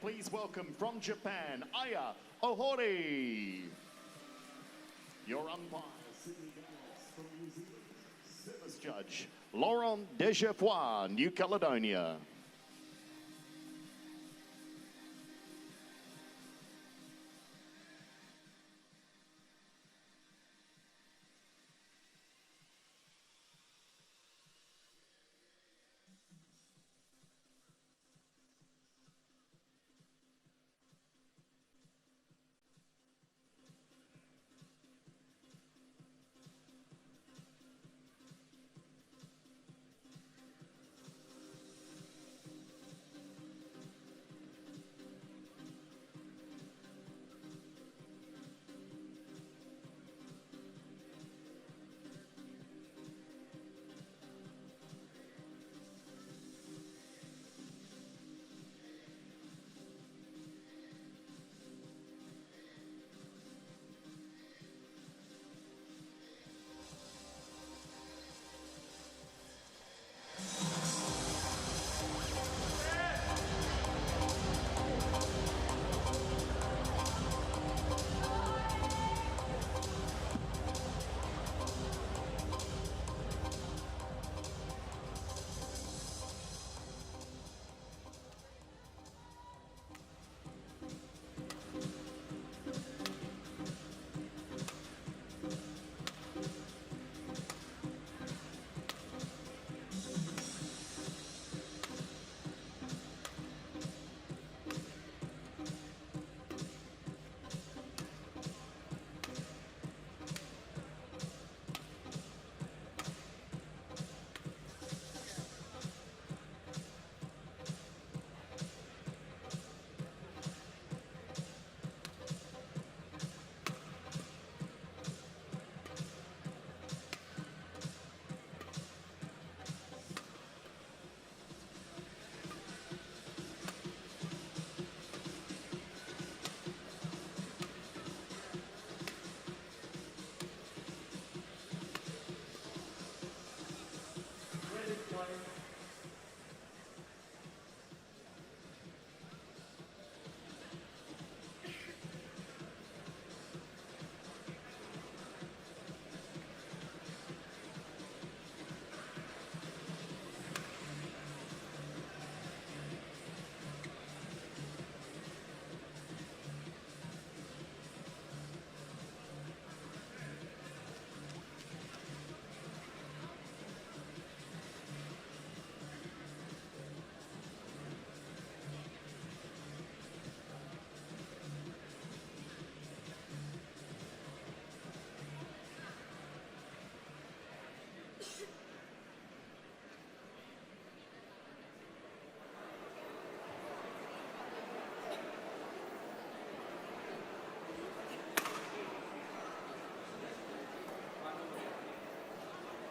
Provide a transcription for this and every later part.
please welcome from Japan, Aya OHORI. Your umpire, Sydney Dallas from New Zealand. Service judge, Laurent Degefoy, New Caledonia.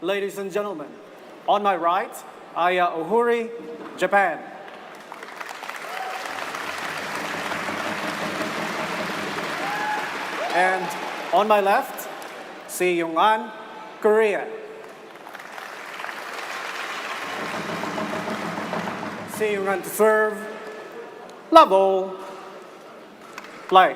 Ladies and gentlemen, on my right, Aya OHORI, Japan. And on my left, Si Young-an, Korea. Si Young-an to serve, level, play.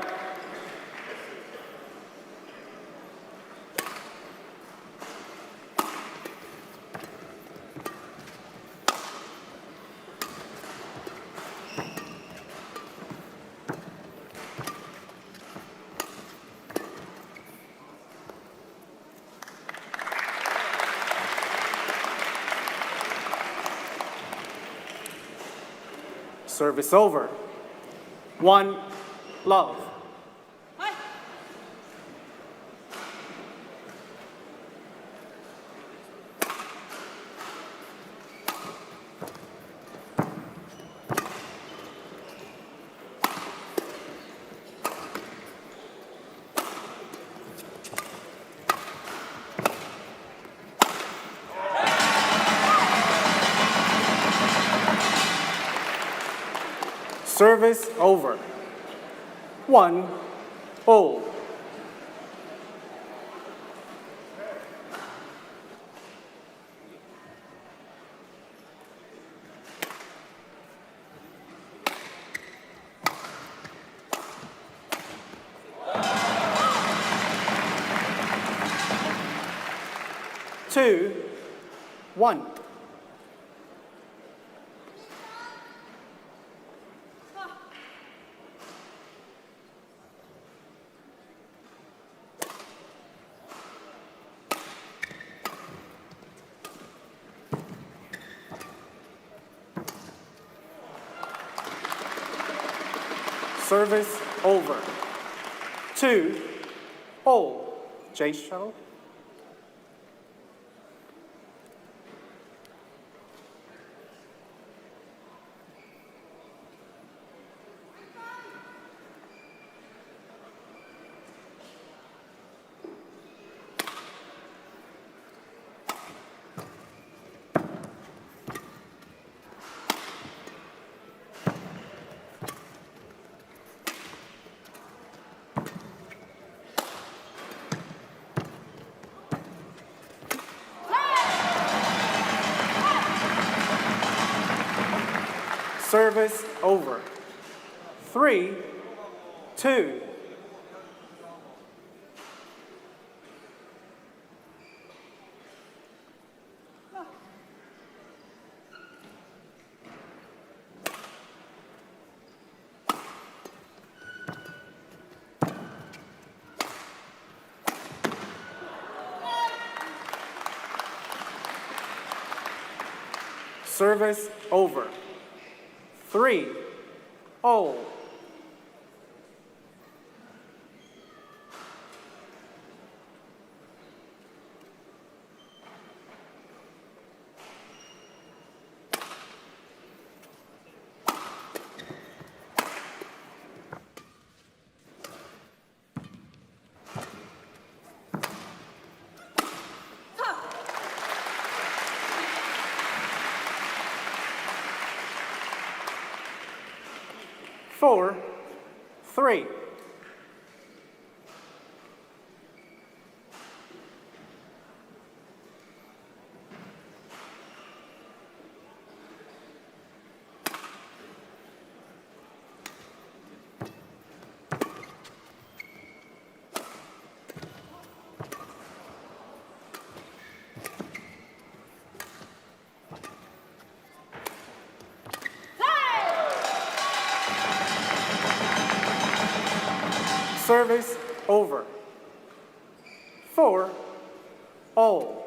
Service over. 1, love. Service over. 1, all. 2, 1. Service over. 2, all. Change shuttle. Service over. 3, 2. Service over. 3, all. Four, 3. Service over. 4, all.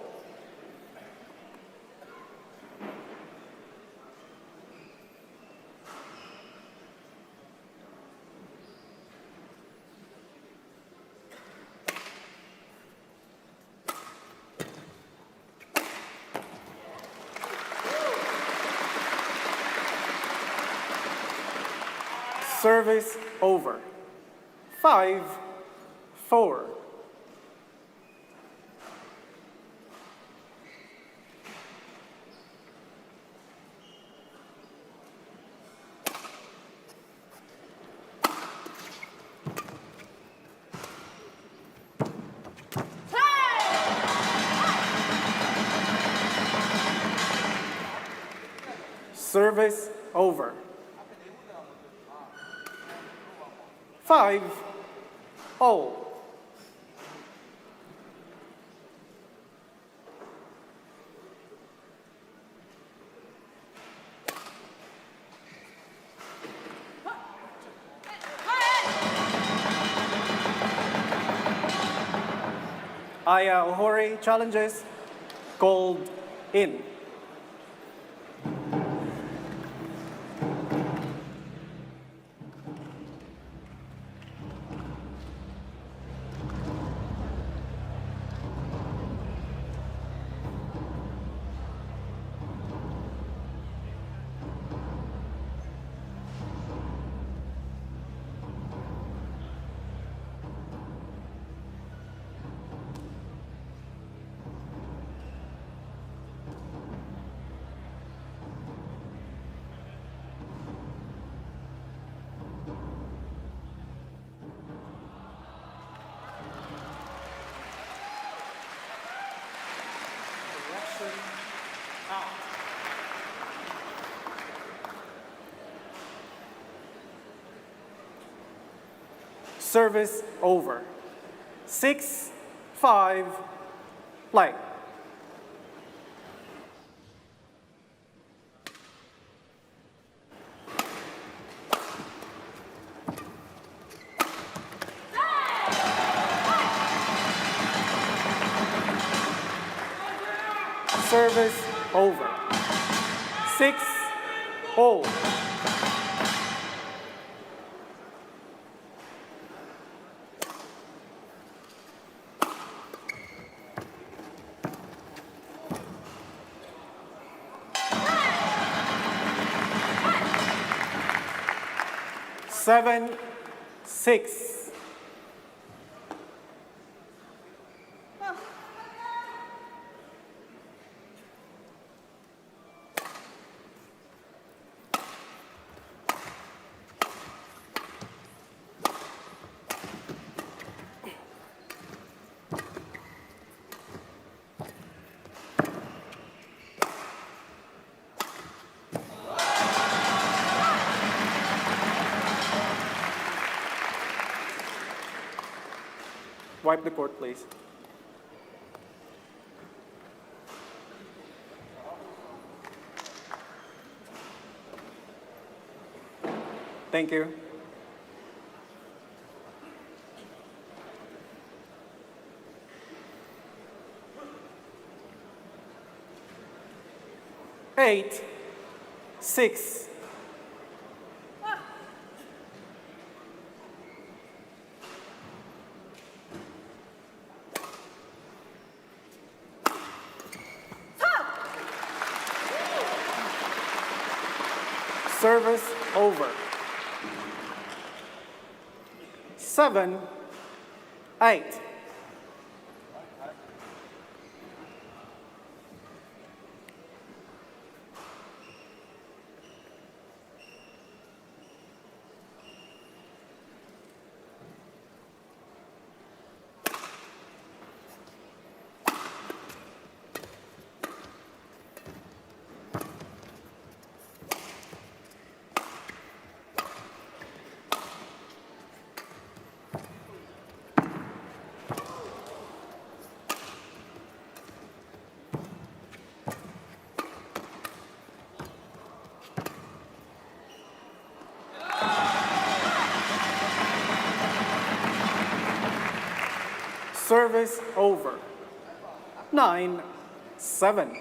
Service over. 5, 4. Service over. 5, all. OHORI challenges called in. Service over. 6, 5, play. Service over. 6-all. Seven, 6. Wipe the court, please. Thank you. Eight, 6. Service over. 7, 8. Service over. 9, 7.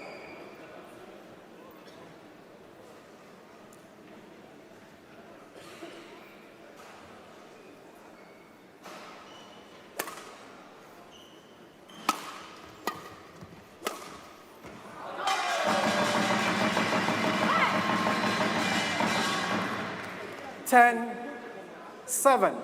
Ten, 7.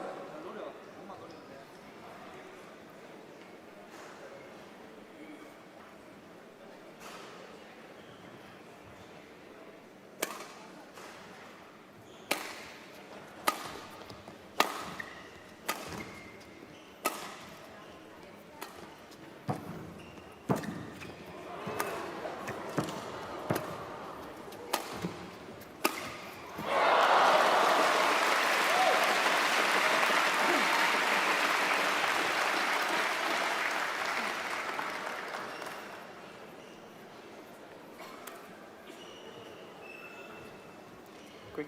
Quick.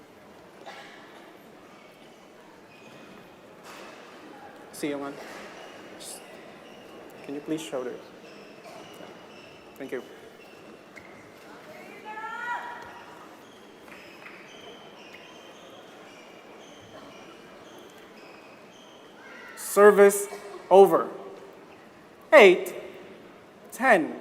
See you, man. Can you please show this? Thank you. Service over. 8, 10.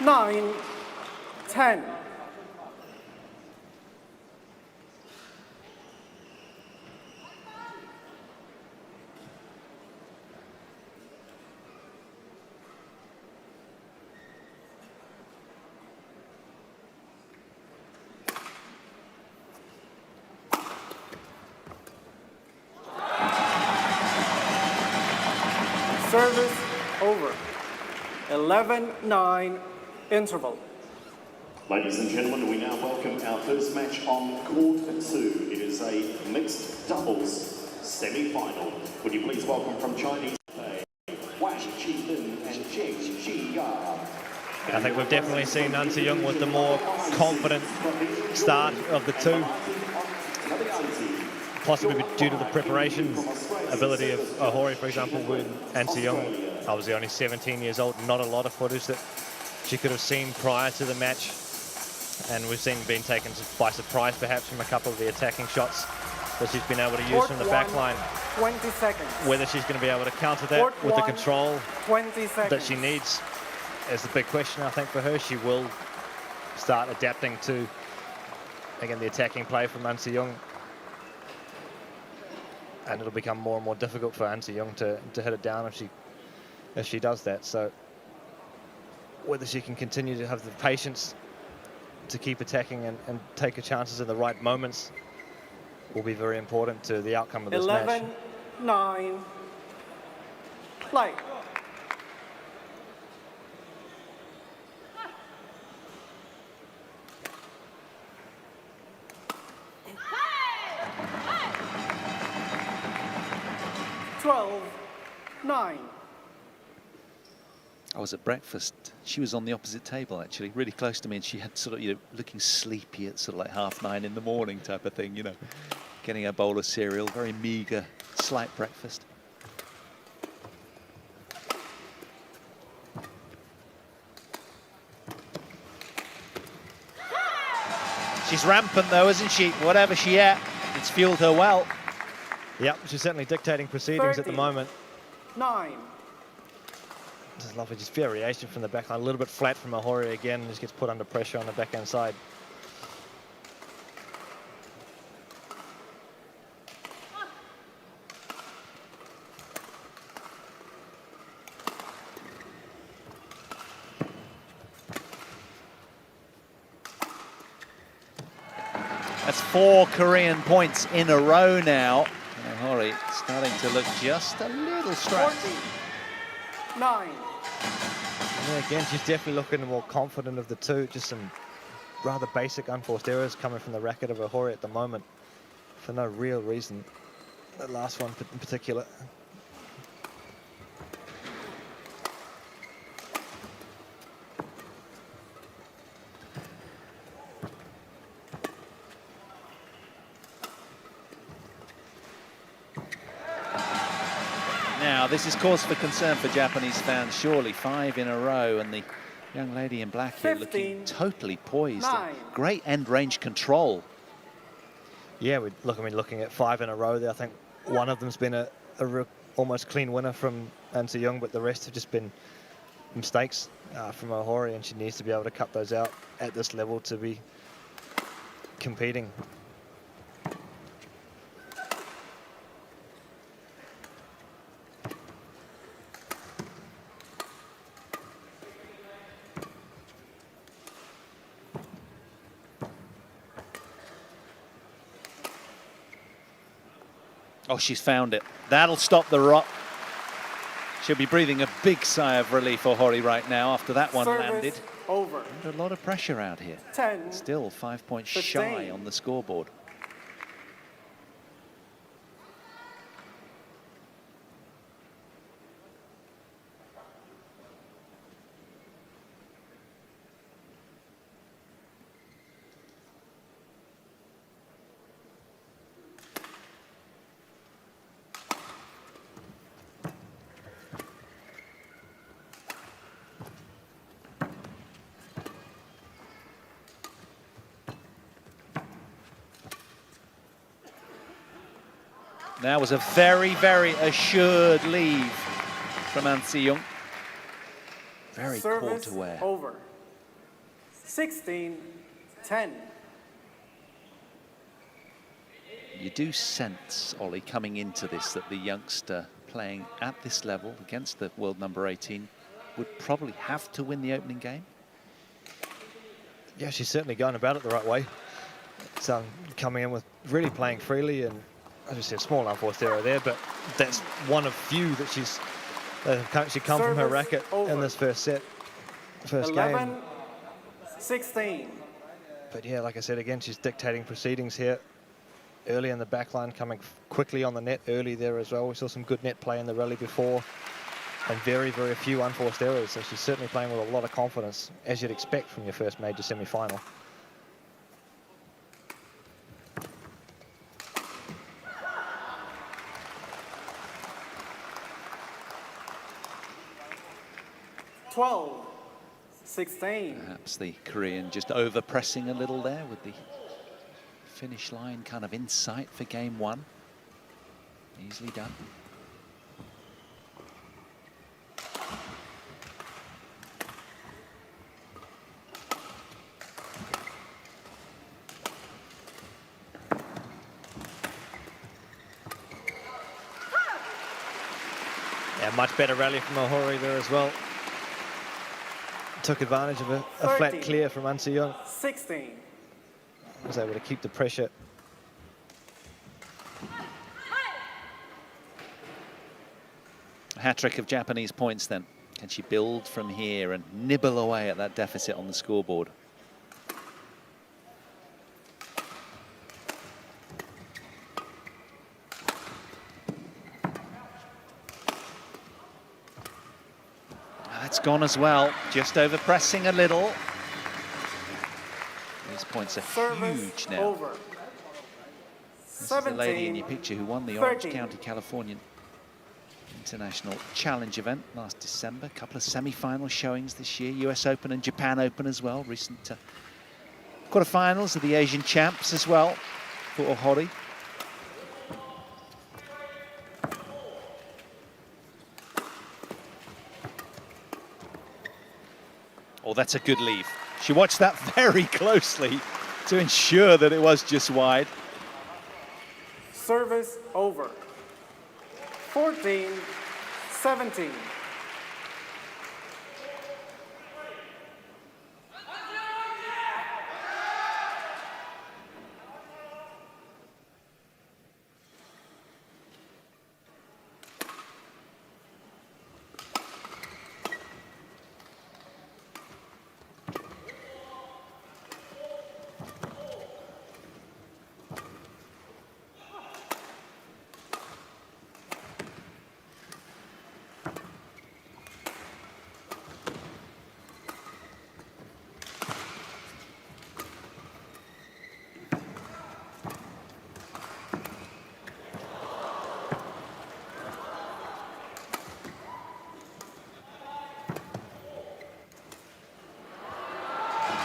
Nine, 10. 11-9 interval. Ladies and gentlemen, we now welcome our first match on court 2. It is a mixed doubles semi-final. Would you please welcome from Chinese Wang Qilin and Zheng Xiya. I think we've definitely seen An Se-young with the more confident start of the two, possibly due to the preparation ability of OHORI, for example, when An Se-young obviously only 17 years old, not a lot of footage that she could have seen prior to the match, and we've seen being taken by surprise perhaps from a couple of the attacking shots that she's been able to use from the back line. 20 seconds. Whether she's going to be able to counter that with the control 20 seconds. that she needs is the big question, I think, for her. She will start adapting to, again, the attacking play from An Se-young, and it'll become more and more difficult for An Se-young to hit it down if she does that. So whether she can continue to have the patience to keep attacking and take her chances in the right moments will be very important to the outcome of this match. 11-9 play. I was at breakfast. She was on the opposite table, actually, really close to me, and she had sort of, looking sleepy at sort of like 9:30 in the morning type of thing, getting a bowl of cereal, very meager, slight breakfast. She's rampant though, isn't she? Whatever she ate, it's fueled her well. Yep, she's certainly dictating proceedings at the moment. 9. Just lovely, just variation from the backline, a little bit flat from OHORI again, just gets put under pressure on the backhand side. That's 4 Korean points in a row now. OHORI starting to look just a little strapped. 9. Yeah, again, she's definitely looking more confident of the two. Just some rather basic unforced errors coming from the racket of OHORI at the moment for no real reason. The last one in particular. Now, this is cause for concern for Japanese fans, surely. 5 in a row, and the young lady in black here looking totally poised. Great end range control. Yeah, looking at 5 in a row there. I think one of them's been a almost clean winner from An Se-young, but the rest have just been mistakes from OHORI, and she needs to be able to cut those out at this level to be competing. Oh, she's found it. That'll stop the rock. She'll be breathing a big sigh of relief, OHORI, right now after that one landed. Over. Under a lot of pressure out here. 10. Still 5 points 15. shy on the scoreboard. That was a very, very assured leave from An Se-young. Very Service court aware. Over. 16-10. You do sense, Ollie, coming into this, that the youngster playing at this level against the world number 18 would probably have to win the opening game. Yeah, she's certainly going about it the right way. It's coming in with really playing freely, and as I said, small unforced error there, but that's one of few that she's She come from her Service racket over. in this first set, first game. 11-16. But yeah, like I said, again, she's dictating proceedings here. Early in the back line, coming quickly on the net early there as well. We saw some good net play in the rally before, and very, very few unforced errors. So she's certainly playing with a lot of confidence, as you'd expect from your first major semi-final. Perhaps the Korean just over-pressing a little there with the finish line kind of in sight for game one. Easily done. Yeah, much better rally from OHORI there as well. Took advantage of a flat clear from An Se-young. 16. Was able to keep the pressure. A hat-trick of Japanese points then. Can she build from here and nibble away at that deficit on the scoreboard? That's gone as well, just over-pressing a little. These points are huge now. Over. This is the lady in your picture who won the Orange County, Californian International Challenge event last December. A couple of semi-final showings this year, US Open and Japan Open as well. Recent quarterfinals of the Asian Champs as well for OHORI. Oh, that's a good leave. She watched that very closely to ensure that it was just wide. Service over. 14-17.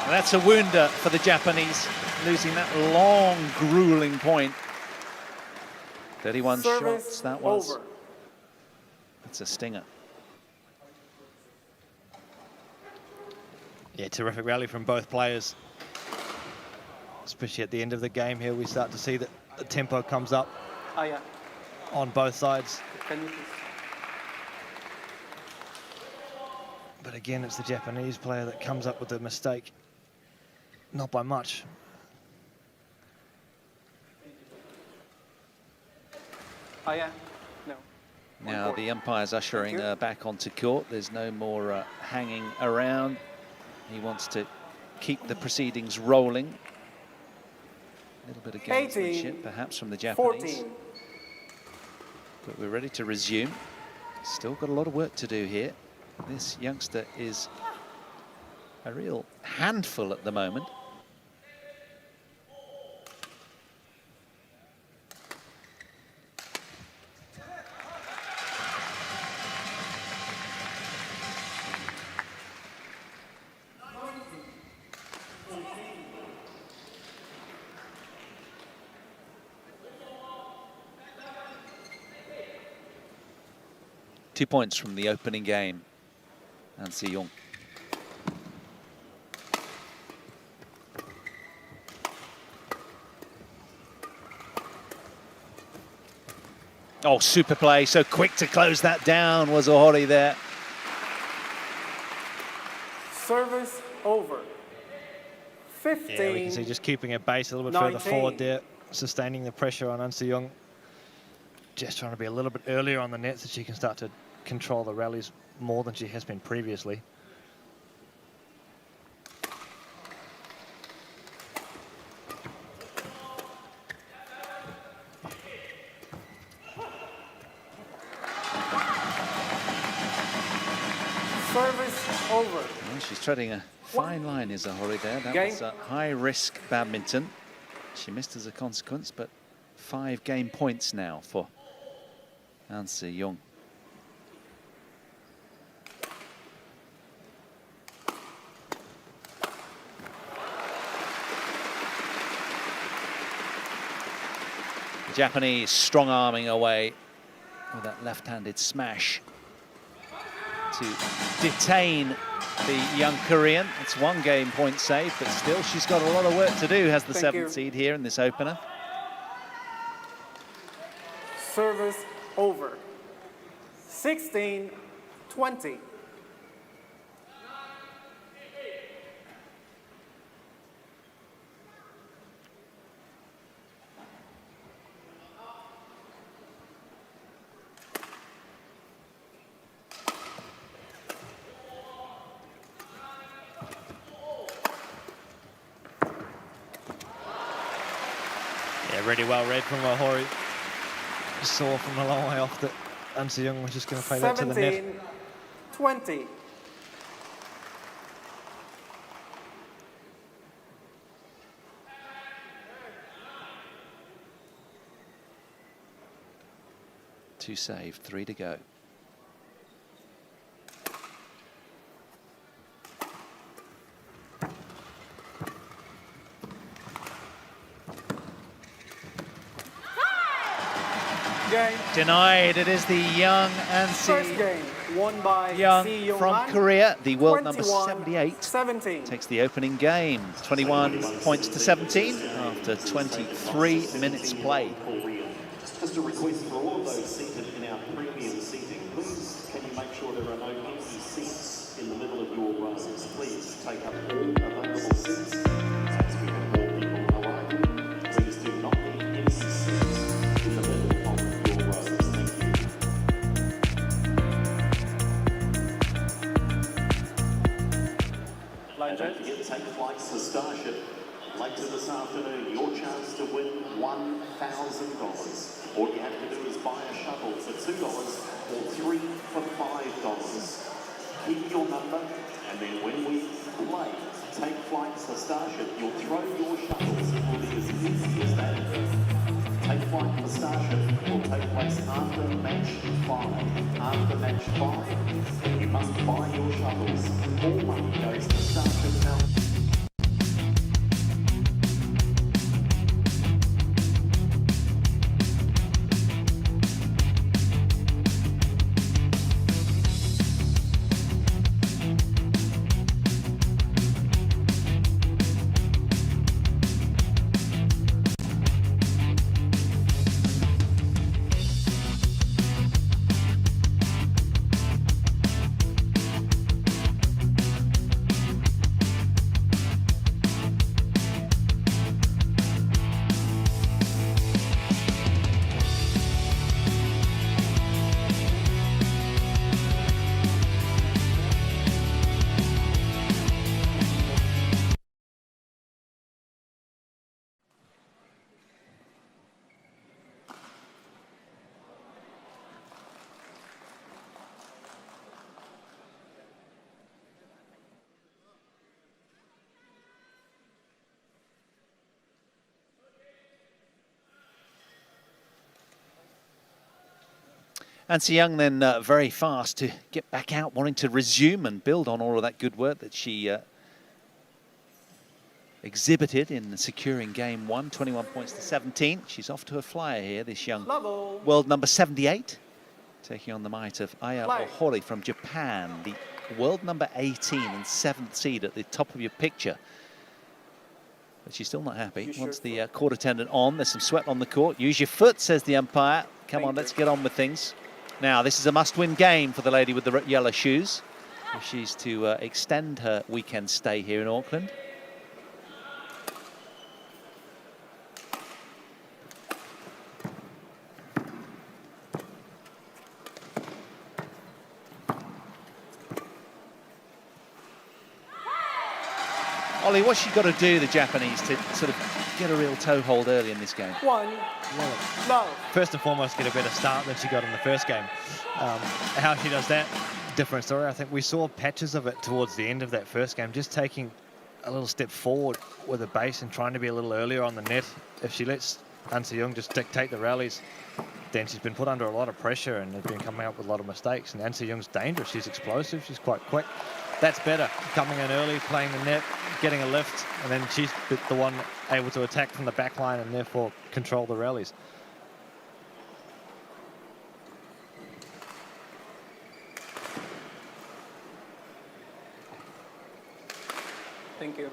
That's a wounder for the Japanese, losing that long, grueling point. 31 Service shots, that was. over. That's a stinger. Yeah, terrific rally from both players. Especially at the end of the game here, we start to see that the tempo comes up on both sides. But again, it's the Japanese player that comes up with the mistake. Not by much. No. Now the umpire's ushering back onto court. There's no more hanging around. He wants to keep the proceedings rolling. A little bit of gamesmanship, perhaps, from the Japanese. 14. But we're ready to resume. Still got a lot of work to do here. This youngster is a real handful at the moment. Two points from the opening game. An Se-young. Oh, super play. So quick to close that down was OHORI there. Service over. 15. Yeah, we can see just keeping a base a little bit further forward there, sustaining the pressure on An Se-young. Just trying to be a little bit earlier on the net so she can start to control the rallies more than she has been previously. Service over. Well, she's treading a fine line, is OHORI there. That was high-risk badminton. She missed as a consequence, but 5 game points now for An Se-young. The Japanese strong-arming away with that left-handed smash to detain the young Korean. It's 1 game point saved, but still she's got a lot of work to do, has the 7th seed here in this opener. Service over. 16-20. Yeah, really well read from OHORI. Saw from a long way off that An Se-young was just going to play that to the net. 17-20. Two saved, 3 to go. Game. Denied. It is the young An First game won by Se-young Se-young from Korea, the world number 21-17. 78. Takes the opening game, 21 points to 17 after 23 minutes played. Just a request for all of those seated in our premium seating, please can you make sure there are no empty seats in the middle of your rows. Please take up all available seats as we have more people arriving. Please do not leave empty seats in the middle of your rows. Thank you. And don't forget to take flights to Starship. Later this afternoon, your chance to win $1,000. All you have to do is buy a shuttle for $2 or 3 for $5. Keep your number, and then when we play, take flights to Starship, you'll throw your shuttles. It will be as easy as that. Take flight for Starship will take place after match 5. After match 5, you must buy your shuttles. All money goes to Starship now. An Se-young then very fast to get back out, wanting to resume and build on all of that good work that she exhibited in securing game 1, 21 points to 17. She's off to a flyer here, this young world number 78, taking on the might of Aya OHORI from Japan, the world number 18 and 7th seed at the top of your picture. But she's still not happy. Wants the court attendant on. There's some sweat on the court. Use your foot, says the umpire. Come on, let's get on with things. Now, this is a must-win game for the lady with the yellow shoes, if she's to extend her weekend stay here in Auckland. Ollie, what's she got to do, the Japanese, to sort of get a real toehold early in this game? 1, love. First and foremost, get a better start than she got in the first game. How she does that, different story. I think we saw patches of it towards the end of that first game, just taking a little step forward with the base and trying to be a little earlier on the net. If she lets An Se-young just dictate the rallies, then she's been put under a lot of pressure and has been coming up with a lot of mistakes. And An Se-young's dangerous. She's explosive. She's quite quick. That's better. Coming in early, playing the net, getting a lift, and then she's the one able to attack from the back line and therefore control the rallies. Thank you.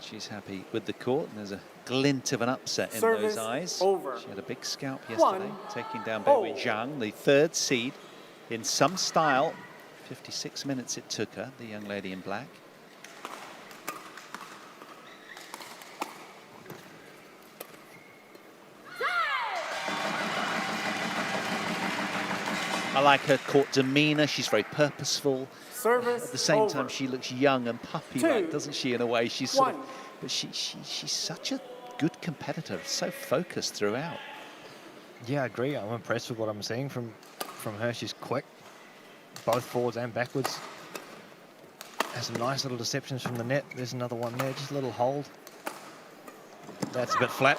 She's happy with the court, and there's a glint of an upset in Service those eyes. over. She had a big scalp yesterday, 1. taking down Beihua Zhang, the 3rd seed in some style. 56 minutes it took her, the young lady in black. I like her court demeanor. She's very purposeful. Service At the same over. time, she looks young and puppy-like, 2, doesn't she, in a way? She's sort of, 1. but she's such a good competitor, so focused throughout. Yeah, I agree. I'm impressed with what I'm seeing from her. She's quick, both forwards and backwards. Has some nice little deceptions from the net. There's another one there, just a little hold. That's a bit flat.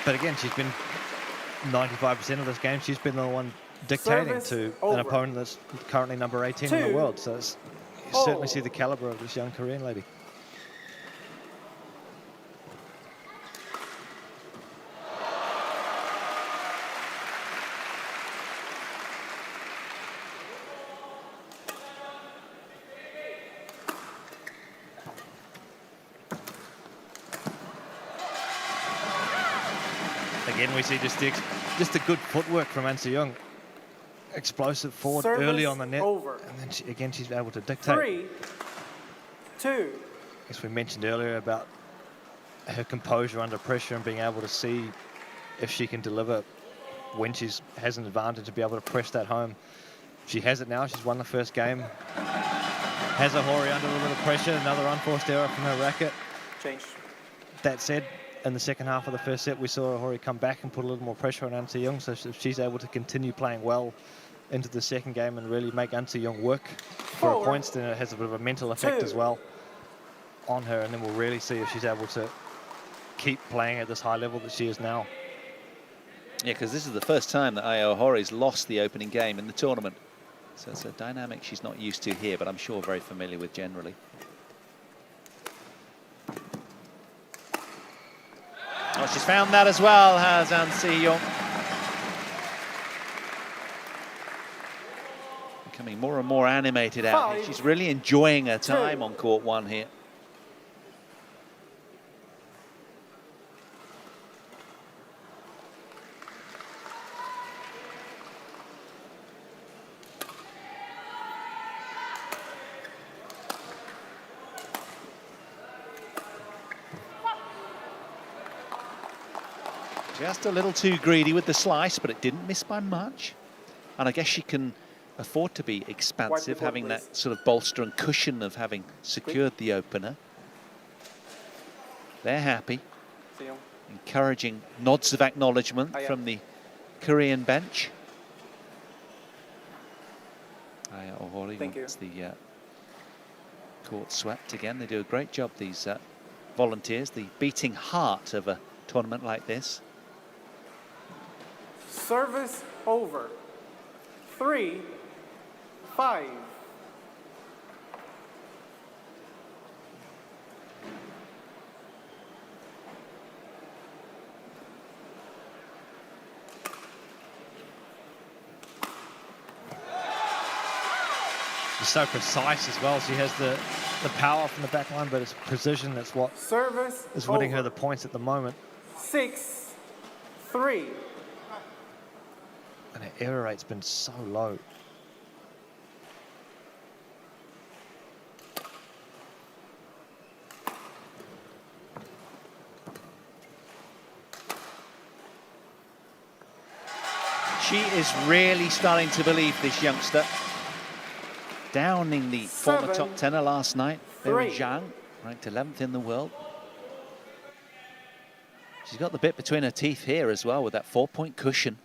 But again, she's been 95% of this game. She's been the one dictating Service to over. an opponent that's currently number 18 in the 2, world. So it's, you certainly see the caliber of this young Korean lady. Again, we see just the good footwork from An Se-young. Explosive forward Service early on the net. over. And then again, she's able to dictate. 3, 2. As we mentioned earlier about her composure under pressure and being able to see if she can deliver when she has an advantage to be able to press that home. She has it now. She's won the first game. Has OHORI under a little bit of pressure. Another unforced error from her racket. Change. That said, in the second half of the first set, we saw OHORI come back and put a little more pressure on An Se-young. So if she's able to continue playing well into the second game and really make An Se-young work for her 4, points, then it has a bit of a mental effect 2. as well on her. And then we'll really see if she's able to keep playing at this high level that she is now. Yeah, because this is the first time that OHORI's lost the opening game in the tournament. So it's a dynamic she's not used to here, but I'm sure very familiar with generally. Oh, she's found that as well, has An Se-young. Becoming more and more animated out here. 5, She's really enjoying her time 2. on court 1 here. Just a little too greedy with the slice, but it didn't miss by much. And I guess she can afford to be expansive, board, having please. that sort of bolster and cushion of having secured the opener. They're happy. Se-young. Encouraging nods of acknowledgement from the Korean bench. OHORI Thank you. wants the court swept again. They do a great job, these volunteers, the beating heart of a tournament like this. Service over. 3, 5. She's so precise as well. She has the power from the back line, but it's precision that's what Service is winning over. her the points at the moment. 6, 3. And her error rate's been so low. She is really starting to believe, this youngster. Downing the former top 10er last night, Berry Zhang, ranked 11th in the world. She's got the bit between her teeth here as well with that 4-point cushion.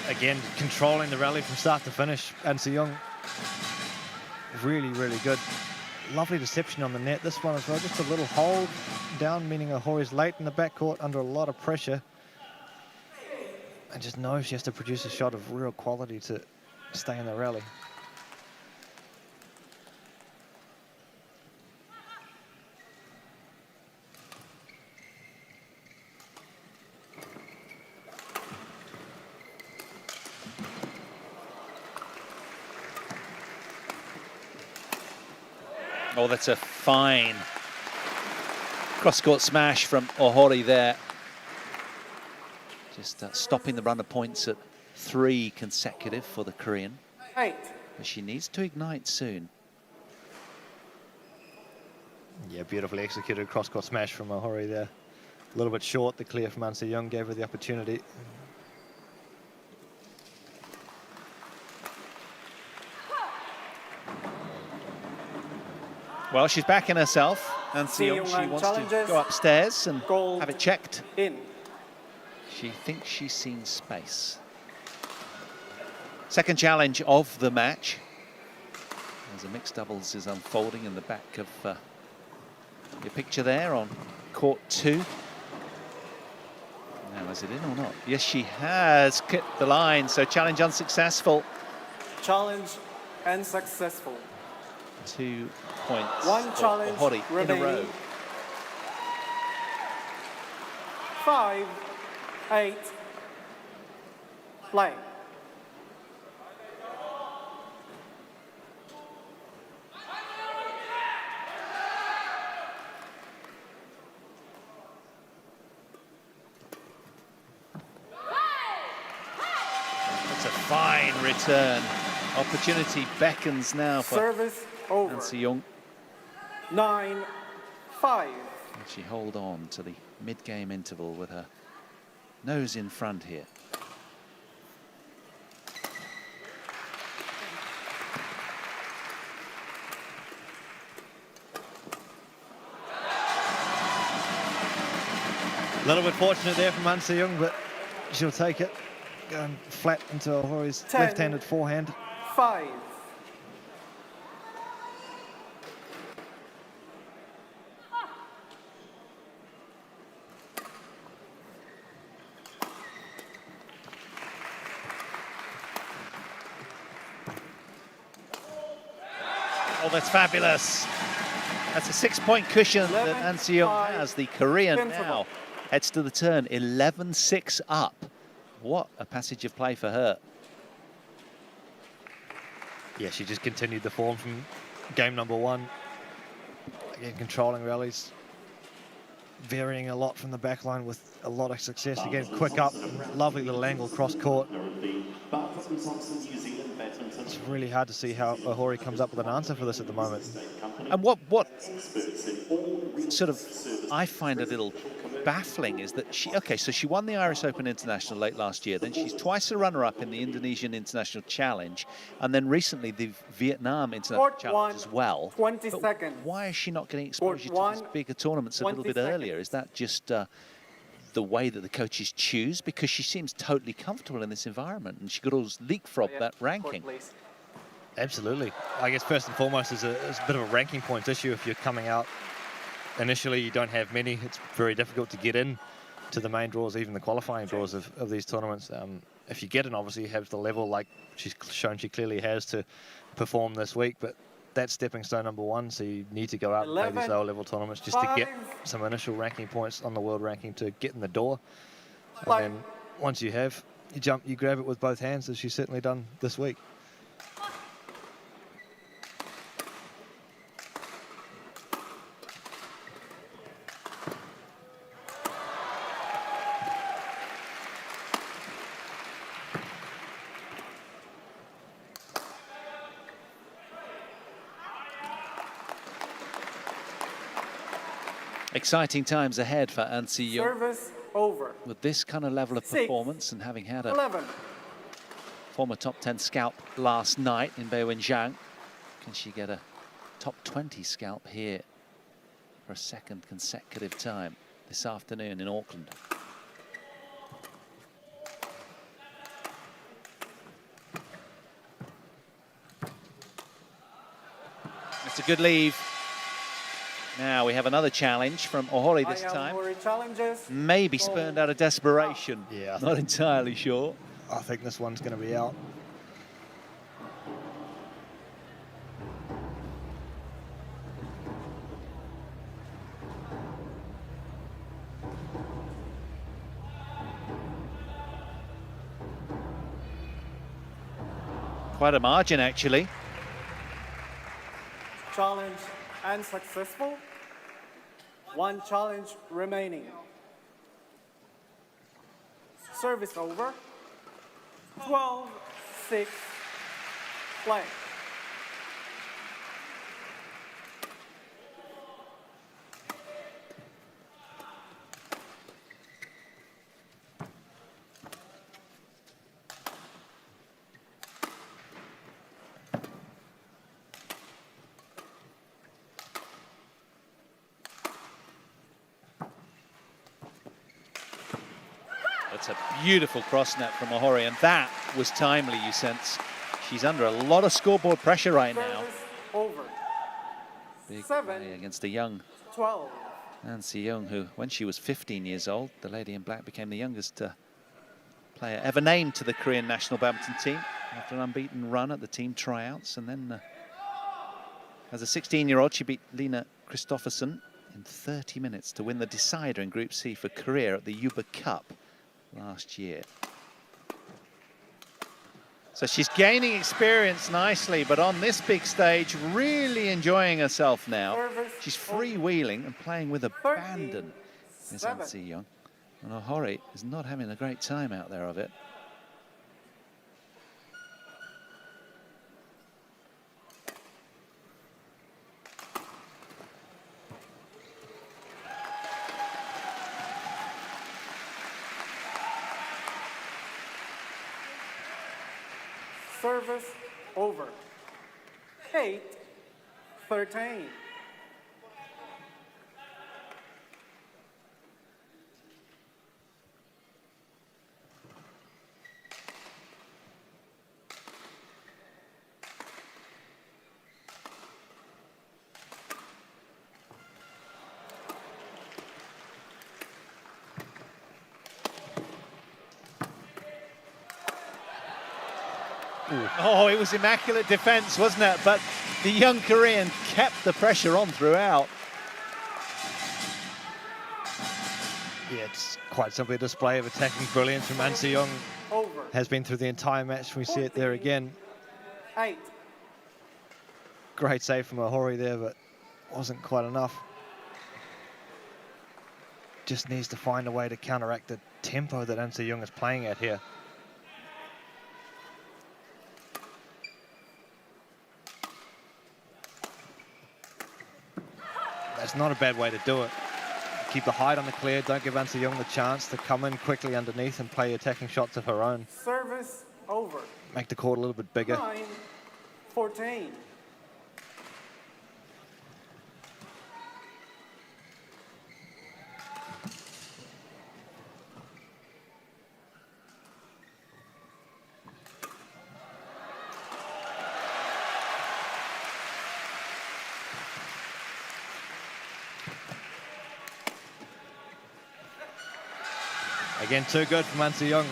Again, controlling the rally from start to finish. An Se-young, really, really good. Lovely deception on the net. This one as well, just a little hold down, meaning OHORI's late in the backcourt under a lot of pressure. And just knows she has to produce a shot of real quality to stay in the rally. Oh, that's a fine cross-court smash from OHORI there. Just stopping the run of points at 3 consecutive for the Korean. 8. But she needs to ignite soon. Yeah, beautifully executed cross-court smash from OHORI there. A little bit short, the clear from An Se-young gave her the opportunity. Well, she's backing herself, and she wants to go upstairs and have it checked. She thinks she's seen space. Second challenge of the match. As a mixed doubles is unfolding in the back of your picture there on court 2. Now, is it in or not? Yes, she has clipped the line, so challenge unsuccessful. Challenge unsuccessful. 2 points. One challenge OHORI in a row. 5, 8, play. That's a fine return. Opportunity beckons now for Service over. An Se-young. 9, 5. Can she hold on to the mid-game interval with her nose in front here? A little bit fortunate there from An Se-young, but she'll take it. Going flat into OHORI's left-handed forehand. 5. Oh, that's fabulous. That's a 6-point cushion that An Se-young has. The Korean now heads to the turn, 11-6 up. What a passage of play for her. Yeah, she just continued the form from game number 1. Again, controlling rallies, varying a lot from the back line with a lot of success. Again, quick up, lovely little angle cross court. It's really hard to see how OHORI comes up with an answer for this at the moment. And what sort of I find a little baffling is that she won the Irish Open International late last year, then she's twice a runner-up in the Indonesian International Challenge, and then recently the Vietnam International Challenge as well. 20 seconds. Why is she not getting exposure to these bigger tournaments a little bit earlier? Is that just the way that the coaches choose? Because she seems totally comfortable in this environment, and she could always leapfrog that ranking. Absolutely. I guess first and foremost is a bit of a ranking points issue. If you're coming out initially, you don't have many. It's very difficult to get in to the main draws, even the qualifying draws of these tournaments. If you get in, obviously you have the level like she's shown she clearly has to perform this week, but that's stepping stone number 1, so you need to go out and play these lower level tournaments just to get some initial ranking points on the world ranking to get in the door. And then once you have, you grab it with both hands, as she's certainly done this week. Exciting times ahead for An Si-young. Service over. With this kind of level of 6, performance and having had a 11. former top 10 scalp last night in Beijing, can she get a top 20 scalp here for a second consecutive time this afternoon in Auckland? It's a good leave. Now we have another challenge from OHORI this time. OHORI challenges. Maybe spurned out of desperation. Yeah, Not entirely sure. I think this one's going to be out. Quite a margin, actually. Challenge unsuccessful. 1 challenge remaining. Service over. 12-6. Play. That's a beautiful cross net from OHORI, and that was timely, you sense. She's under a lot of scoreboard pressure right now. Service over. Big 7, play against the young 12. An Si-young, who, when she was 15 years old, the lady in black became the youngest player ever named to the Korean national badminton team after an unbeaten run at the team tryouts. And then, as a 16-year-old, she beat Lena Kristoffersen in 30 minutes to win the decider in Group C for Korea at the Yuba Cup last year. So she's gaining experience nicely, but on this big stage, really enjoying herself now. She's freewheeling and playing with abandon, is An Si-young. And OHORI is not having a great time out there of it. Service over. 8-13. Oh, it was immaculate defense, wasn't it? But the young Korean kept the pressure on throughout. Yeah, it's quite simply a display of attacking brilliance from An Si-young. Over. Has been through the entire match. We see it there again. 8. Great save from OHORI there, but wasn't quite enough. Just needs to find a way to counteract the tempo that An Si-young is playing at here. That's not a bad way to do it. Keep the height on the clear, don't give An Si-young the chance to come in quickly underneath and play attacking shots of her own. Service over. Make the court a little bit bigger. 9-14. Again, too good from An Si-young.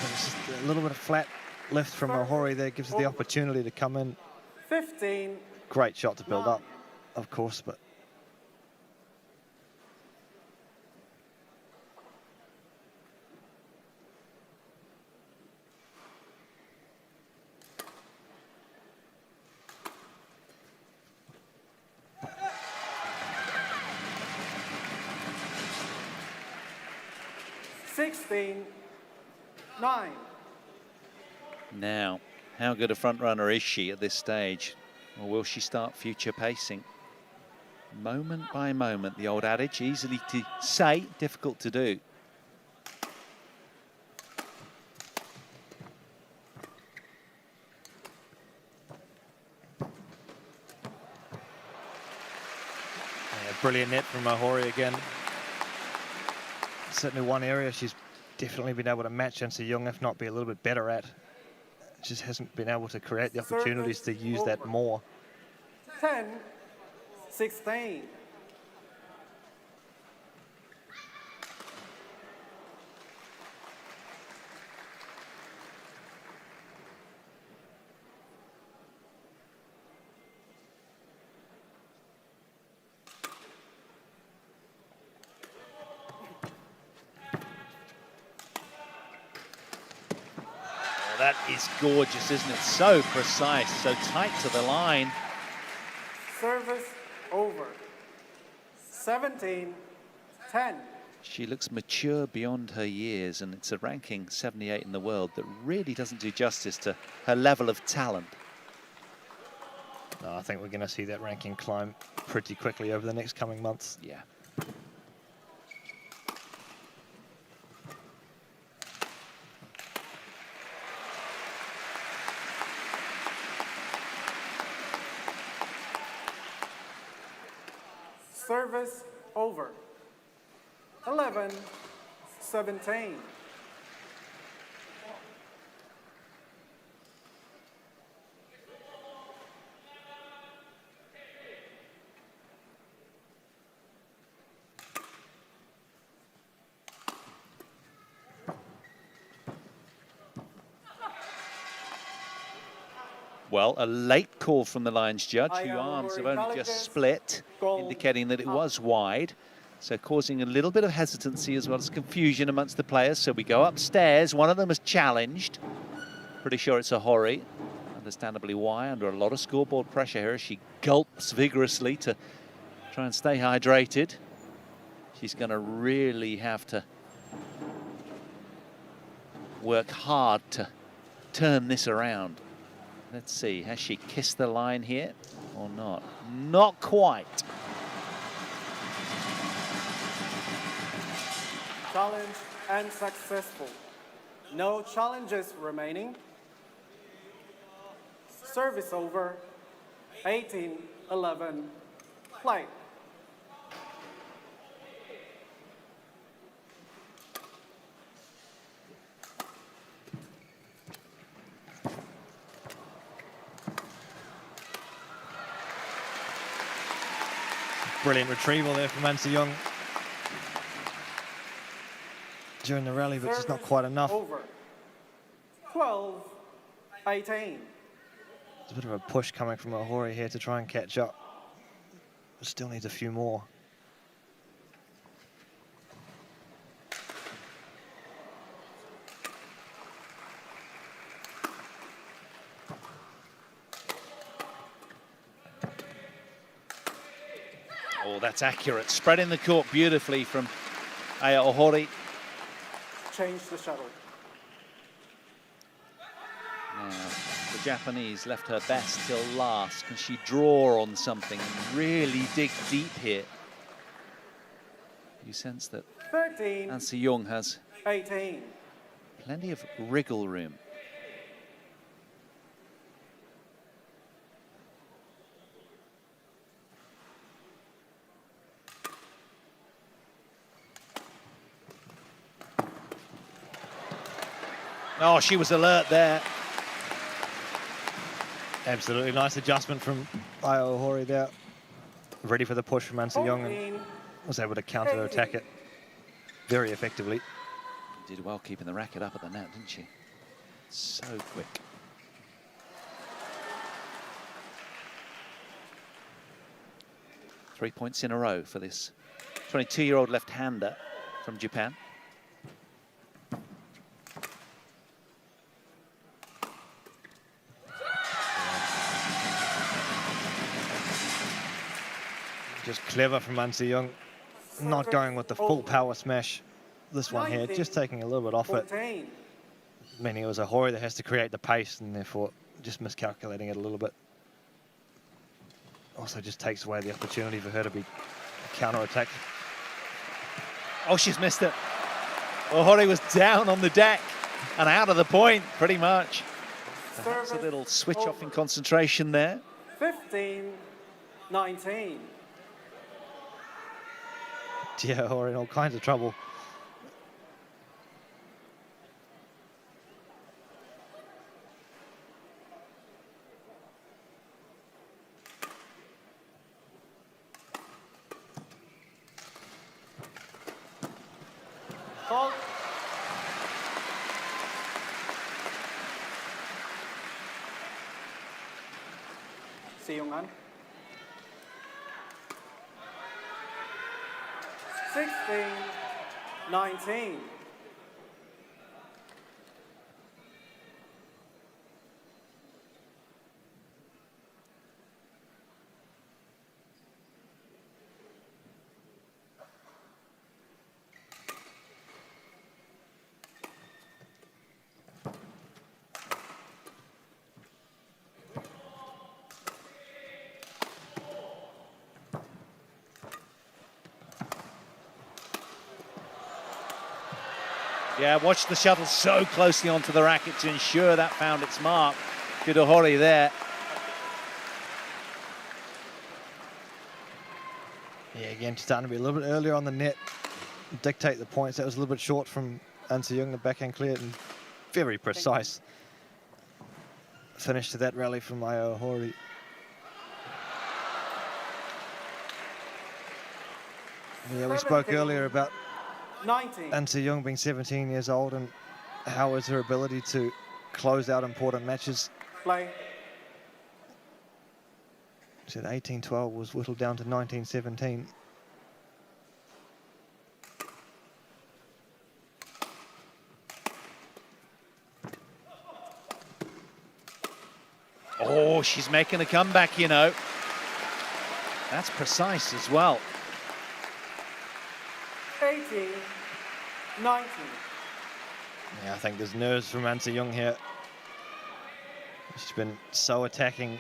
It's just a little bit of flat lift from OHORI there, gives us the opportunity to come in. 15. Great shot to build up, of course, but Nine. Now, how good a front runner is she at this stage? Or will she start future pacing? Moment by moment, the old adage, easily to say, difficult to do. Brilliant net from OHORI again. Certainly one area she's definitely been able to match An Se Young, if not be a little bit better at. Just hasn't been able to create the opportunities to use that more. 10-16. That is gorgeous, isn't it? So precise, so tight to the line. Service over. 17-10. She looks mature beyond her years, and it's a ranking 78 in the world that really doesn't do justice to her level of talent. No, I think we're going to see that ranking climb pretty quickly over the next coming months. Yeah. Service over. 11-17. Well, a late call from the lines judge, whose arms have only just split, indicating that it was wide. So causing a little bit of hesitancy as well as confusion amongst the players. So we go upstairs. One of them is challenged. Pretty sure it's OHORI. Understandably why, under a lot of scoreboard pressure here, as she gulps vigorously to try and stay hydrated. She's going to really have to work hard to turn this around. Let's see, has she kissed the line here or not? Not quite. Challenge and successful. No challenges remaining. Service over. 18-11. Play. Brilliant retrieval there from An Se Young during the rally, but just not quite enough. Over. 12-18. There's a bit of a push coming from OHORI here to try and catch up. But still needs a few more. Oh, that's accurate. Spreading the court beautifully from OHORI. Change the shuttle. Now, the Japanese left her best till last. Can she draw on something and really dig deep here? You sense that 13. An Se Young has 18. plenty of wriggle room. Oh, she was alert there. Absolutely nice adjustment from OHORI there. Ready for the push from An Se Young and was able to counter-attack it very effectively. Did well keeping the racket up at the net, didn't she? So quick. Three points in a row for this 22-year-old left-hander from Japan. Just clever from An Se Young, not going with the full power smash. This one here, just taking a little bit off it, meaning it was OHORI that has to create the pace and therefore just miscalculating it a little bit. also just takes away the opportunity for her to be counter-attacked. Oh, she's missed it. OHORI was down on the deck and out of the point, pretty much. Perhaps a little switch off in concentration there. 15-19. Yeah, OHORI in all kinds of trouble. Fault. See you, man. 16-19. Yeah, watch the shuttle so closely onto the racket to ensure that found its mark. Good OHORI there. Yeah, again, starting to be a little bit earlier on the net, dictate the points. That was a little bit short from An Se-young, the backhand clear, and very precise finish to that rally from Aya OHORI. Yeah, we spoke earlier about 19. An Se-young being 17 years old and how is her ability to close out important matches. Play. She said 18-12 was whittled down to 19-17. Oh, she's making a comeback, you know. That's precise as well. 18-19. Yeah, I think there's nerves from An Se-young here. She's been so attacking,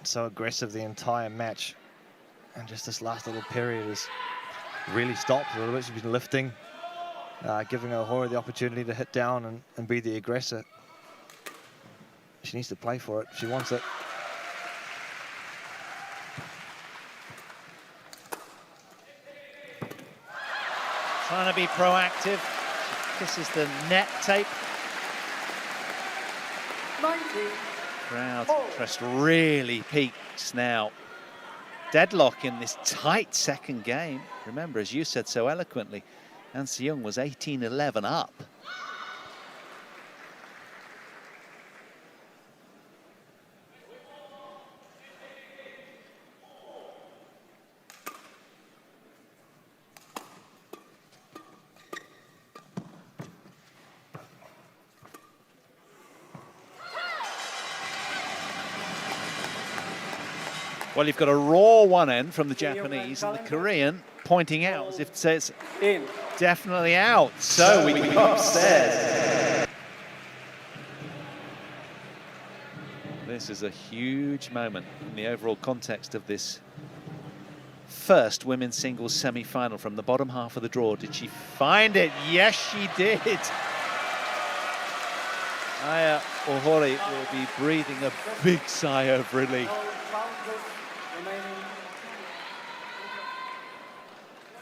so aggressive the entire match. And just this last little period has really stopped a little bit. She's been lifting, giving OHORI the opportunity to hit down and be the aggressor. She needs to play for it. She wants it. Trying to be proactive. This is the net tape. 19. Crowd interest really peaks now. Deadlock in this tight second game. Remember, as you said so eloquently, An Se-young was 18-11 up. Well, you've got a raw one end from the Japanese and the Korean pointing out as if to say it's In. definitely out. So we go upstairs. This is a huge moment in the overall context of this first women's singles semi-final from the bottom half of the draw. Did she find it? Yes, she did. Aya OHORI will be breathing a big sigh of relief. Remaining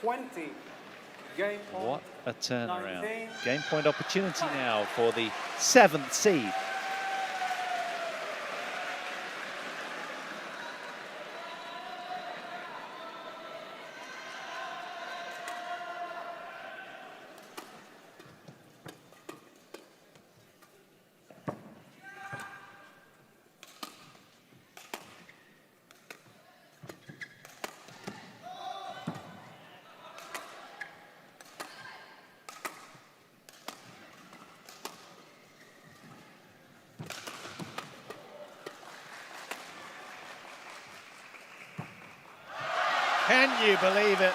20. Game point. What a turnaround. 19. Game point opportunity now for the 7th seed. Can you believe it?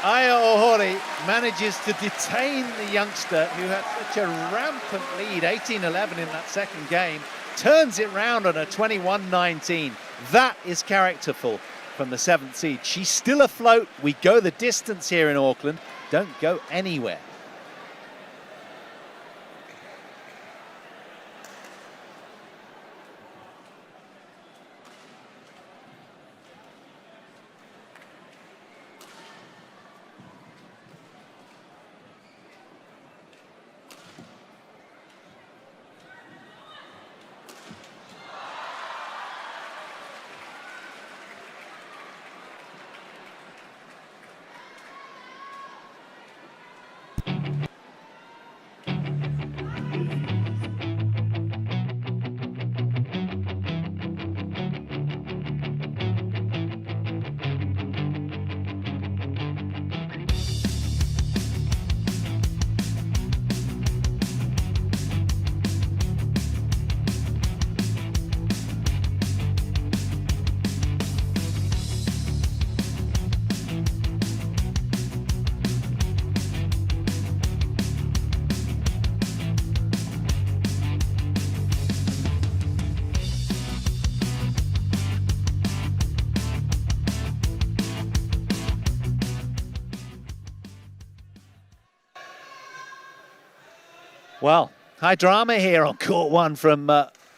Aya OHORI manages to detain the youngster who had such a rampant lead, 18-11 in that second game, turns it round on a 21-19. That is characterful from the 7th seed. She's still afloat. We go the distance here in Auckland. Don't go anywhere. Well, high drama here on court 1 from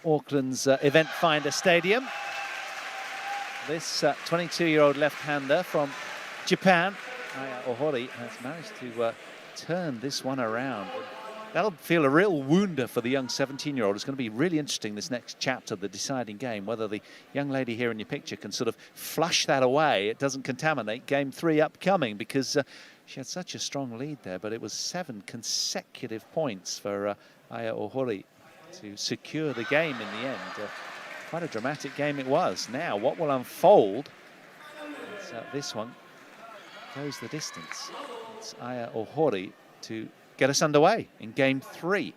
Auckland's Event Finder Stadium. This 22-year-old left-hander from Japan, Aya OHORI, has managed to turn this one around. That'll feel a real wounder for the young 17-year-old. It's going to be really interesting, this next chapter, the deciding game, whether the young lady here in your picture can sort of flush that away. It doesn't contaminate game 3 upcoming, because she had such a strong lead there, but it was 7 consecutive points for Aya OHORI to secure the game in the end. Quite a dramatic game it was. Now, what will unfold is this one goes the distance. It's Aya OHORI to get us underway in game 3.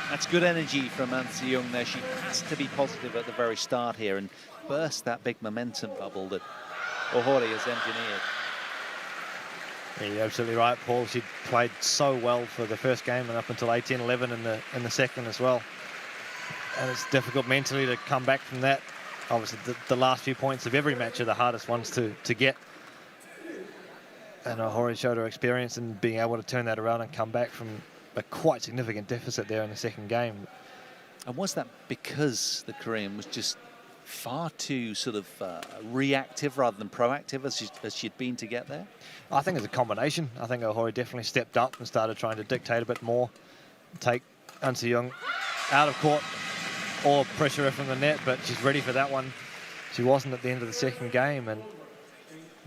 That's good energy from An Se-young there. She has to be positive at the very start here and burst that big momentum bubble that OHORI has engineered. Yeah, you're absolutely right, Paul. She played so well for the first game and up until 18-11 in the second as well. And it's difficult mentally to come back from that. Obviously, the last few points of every match are the hardest ones to get. And OHORI showed her experience in being able to turn that around and come back from a quite significant deficit there in the second game. And was that because the Korean was just far too sort of reactive rather than proactive as she'd been to get there? I think it's a combination. I think OHORI definitely stepped up and started trying to dictate a bit more, take An Se-young out of court or pressure her from the net, but she's ready for that one. She wasn't at the end of the second game,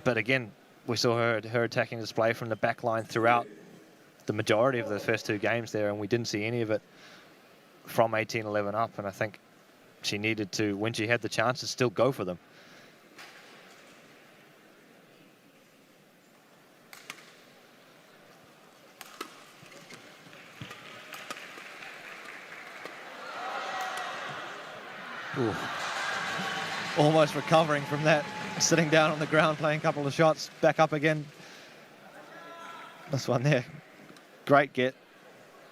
but again, we saw her attacking display from the back line throughout the majority of the first 2 games there, and we didn't see any of it from 18-11 up, and I think she needed to, when she had the chance, to still go for them. Ooh. Almost recovering from that, sitting down on the ground, playing a couple of shots, back up again. This one there, great get.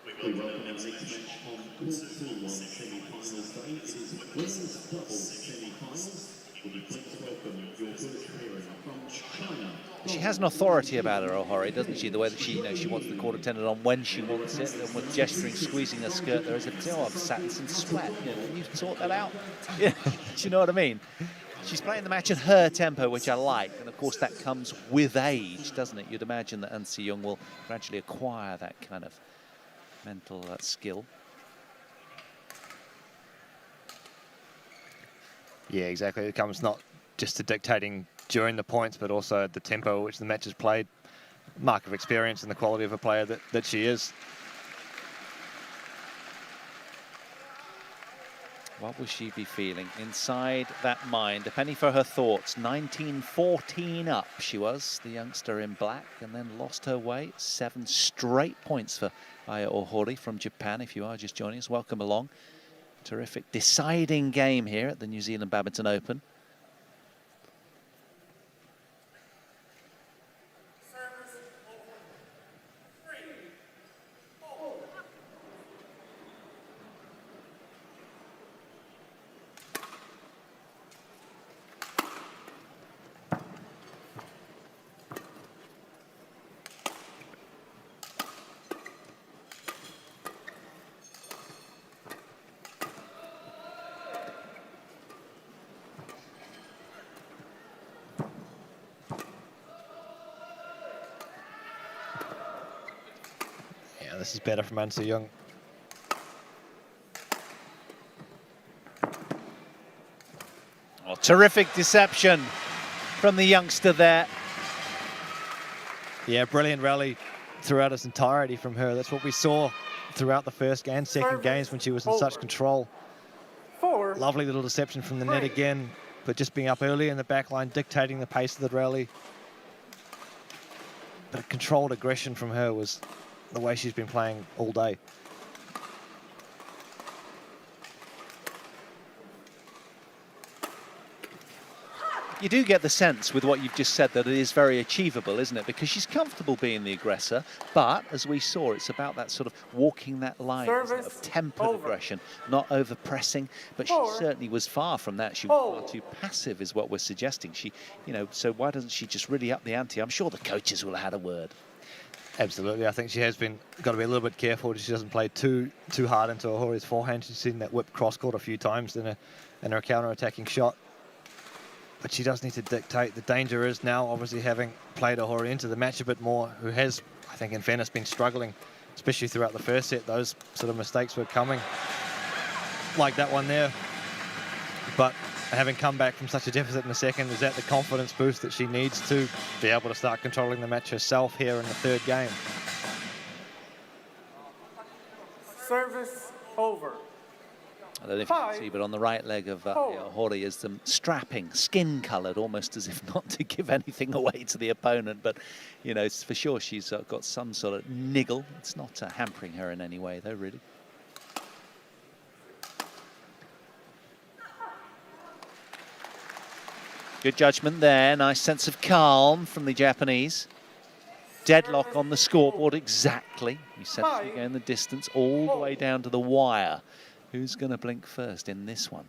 We welcome our next match on court 2 semi-finals day. It is women's doubles semi-finals. Will you please welcome your first appearance from China. She has an authority about her, OHORI, doesn't she? The way that she, she wants the court attendant on when she wants it, and with gesturing, squeezing her skirt, there is a I've sat in some sweat. Can you sort that out? Yeah, do you know what I mean? She's playing the match at her tempo, which I like, and of course that comes with age, doesn't it? You'd imagine that An Se-young will gradually acquire that kind of mental skill. Yeah, exactly. It comes not just to dictating during the points, but also the tempo at which the match is played. Mark of experience and the quality of a player that she is. What will she be feeling inside that mind? A penny for her thoughts. 19-14 up she was, the youngster in black, and then lost her way. 7 straight points for Aya OHORI from Japan. If you are just joining us, welcome along. Terrific deciding game here at the New Zealand Badminton Open. This is better from An Se-young. Oh, terrific deception from the youngster there. Yeah, brilliant rally throughout its entirety from her. That's what we saw throughout the first and second games when she was in such control. 4. Lovely little deception from the net again, but just being up early in the back line, dictating the pace of the rally. But controlled aggression from her was the way she's been playing all day. You do get the sense with what you've just said that it is very achievable, isn't it? Because she's comfortable being the aggressor, but as we saw, it's about that sort of walking that line of tempered aggression, not over pressing. But she certainly was far from that. She was far too passive, is what we're suggesting. She, you know, so why doesn't she just really up the ante? I'm sure the coaches will have had a word. Absolutely, I think she has got to be a little bit careful. She doesn't play too hard into OHORI's forehand. She's seen that whip cross court a few times in her counter-attacking shot. But she does need to dictate. The danger is now, obviously, having played OHORI into the match a bit more, who has, I think, in fairness, been struggling, especially throughout the first set. Those sort of mistakes were coming, like that one there. But having come back from such a deficit in the second, is that the confidence boost that she needs to be able to start controlling the match herself here in the third game? Service over. I don't know if you can see, but on the right leg of OHORI is them strapping, skin-coloured, almost as if not to give anything away to the opponent. But, you know, for sure she's got some sort of niggle. It's not hampering her in any way, though, really. Good judgment there. Nice sense of calm from the Japanese. Deadlock on the scoreboard, exactly. You essentially going the distance all the way down to the wire. Who's going to blink first in this one?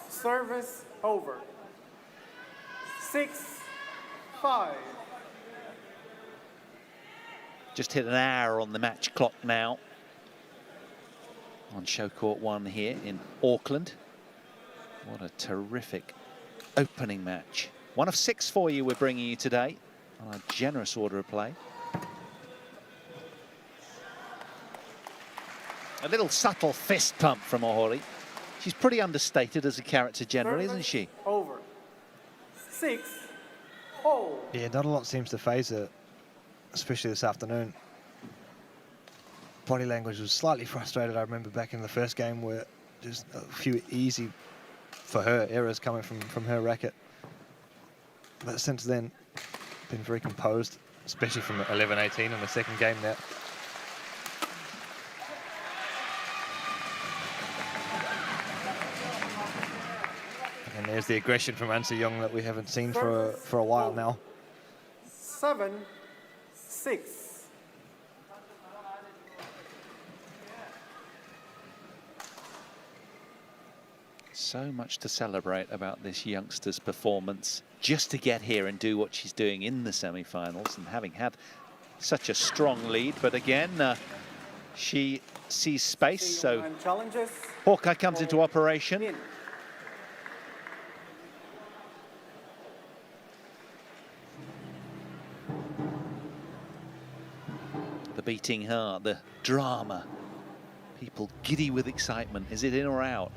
Service over. 6-5. Just hit an hour on the match clock now. On show court 1 here in Auckland. What a terrific opening match. 1 of 6 for you we're bringing you today on a generous order of play. A little subtle fist pump from OHORI. She's pretty understated as a character generally, isn't she? Over. 6-0. Yeah, not a lot seems to phase her, especially this afternoon. Body language was slightly frustrated. I remember back in the first game where just a few easy, for her, errors coming from her racket. But since then, been very composed, especially from 11-18 in the second game now. And there's the aggression from An Se-young that we haven't seen for a while now. 7-6. So much to celebrate about this youngster's performance, just to get here and do what she's doing in the semi-finals, and having had such a strong lead. But again, she sees space, so Hawkeye comes into operation. The beating heart, the drama, people giddy with excitement. Is it in or out?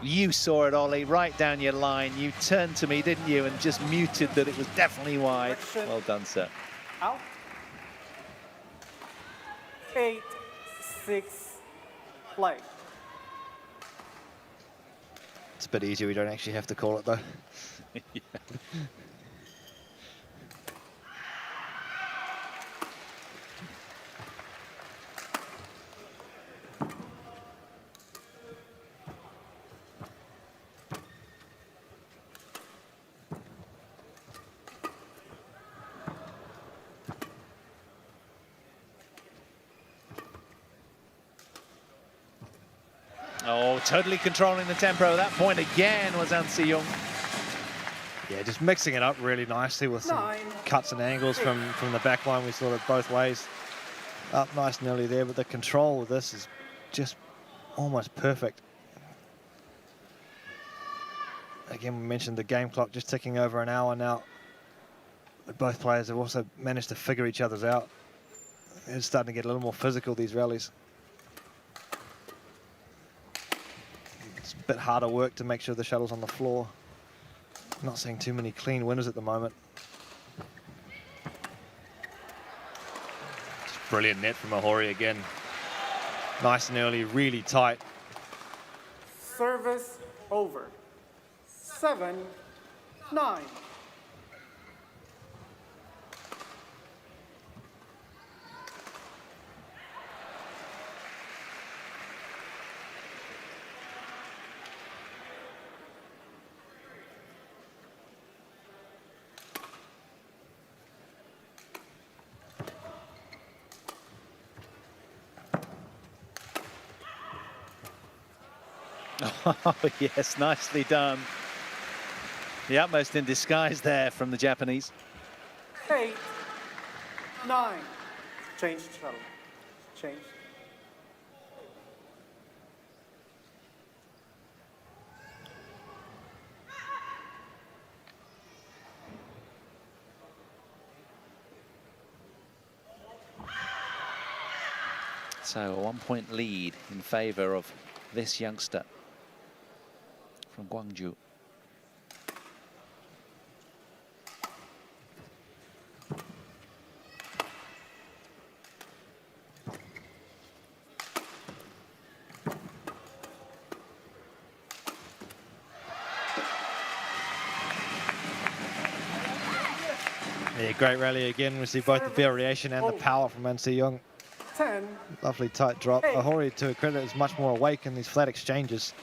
You saw it, Ollie, right down your line. You turned to me, didn't you, and just muted that it was definitely wide. Well done, sir. Out. 8-6, play. It's a bit easier. We don't actually have to call it, though. Yeah. Oh, totally controlling the tempo. That point again was An Se-young. Yeah, just mixing it up really nicely with some cuts and angles from the back line. We saw it both ways. Up nice and early there, but the control of this is just almost perfect. Again, we mentioned the game clock just ticking over an hour now. But both players have also managed to figure each other's out. It's starting to get a little more physical, these rallies. It's a bit harder work to make sure the shuttle's on the floor. Not seeing too many clean winners at the moment. Just brilliant net from OHORI again. Nice and early, really tight. Service over. 7-9. Oh, yes, nicely done. The utmost in disguise there from the Japanese. 8-9. Change shuttle. Change. So a 1-point lead in favor of this youngster from Gwangju. Yeah, great rally again. We see both the variation and the power from An Se-young. 10. Lovely tight drop. OHORI, to her credit, is much more awake in these flat exchanges.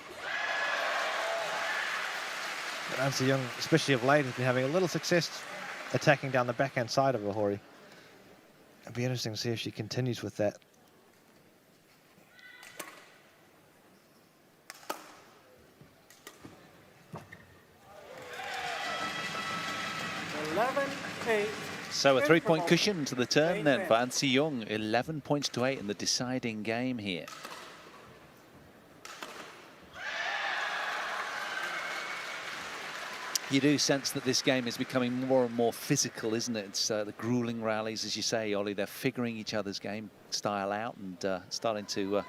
But An Se-young, especially of late, has been having a little success attacking down the backhand side of OHORI. It'll be interesting to see if she continues with that. So a 3-point cushion to the turn then for An Se-young. 11 points to 8 in the deciding game here. You do sense that this game is becoming more and more physical, isn't it? It's the grueling rallies, as you say, Ollie. They're figuring each other's game style out and starting to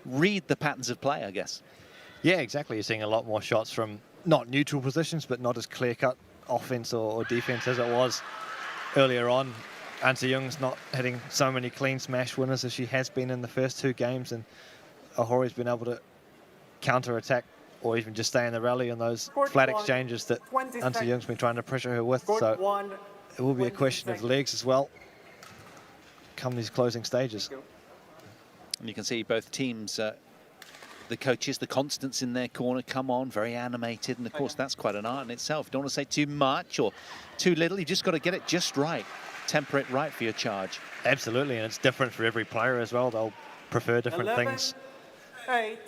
read the patterns of play, I guess. Yeah, exactly. You're seeing a lot more shots from not neutral positions, but not as clear-cut offense or defense as it was earlier on. An Se-young's not hitting so many clean smash winners as she has been in the first 2 games, and OHORI's been able to counter-attack or even just stay in the rally on those flat exchanges that An Se-young's been trying to pressure her with. So it will be a question of legs as well come these closing stages. And you can see both teams, the coaches, the constants in their corner come on, very animated. And of course, that's quite an art in itself. You don't want to say too much or too little. You've just got to get it just right. Temper it right for your charge. Absolutely, and it's different for every player as well. They'll prefer different things 8.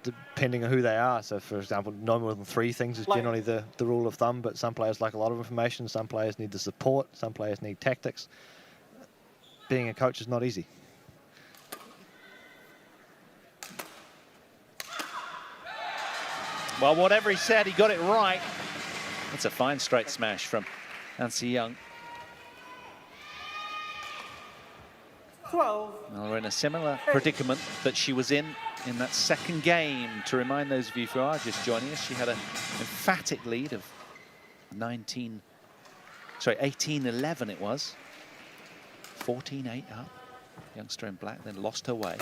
Depending on who they are. So, for example, no more than 3 things is generally the rule of thumb, but some players like a lot of information, some players need the support, some players need tactics. Being a coach is not easy. Well, whatever he said, he got it right. That's a fine straight smash from Nancy Young. 12. Well, we're in a similar predicament that she was in that second game. To remind those of you who are just joining us, she had an emphatic lead of 18-11 it was. 14-8 up. Youngster in black then lost her way.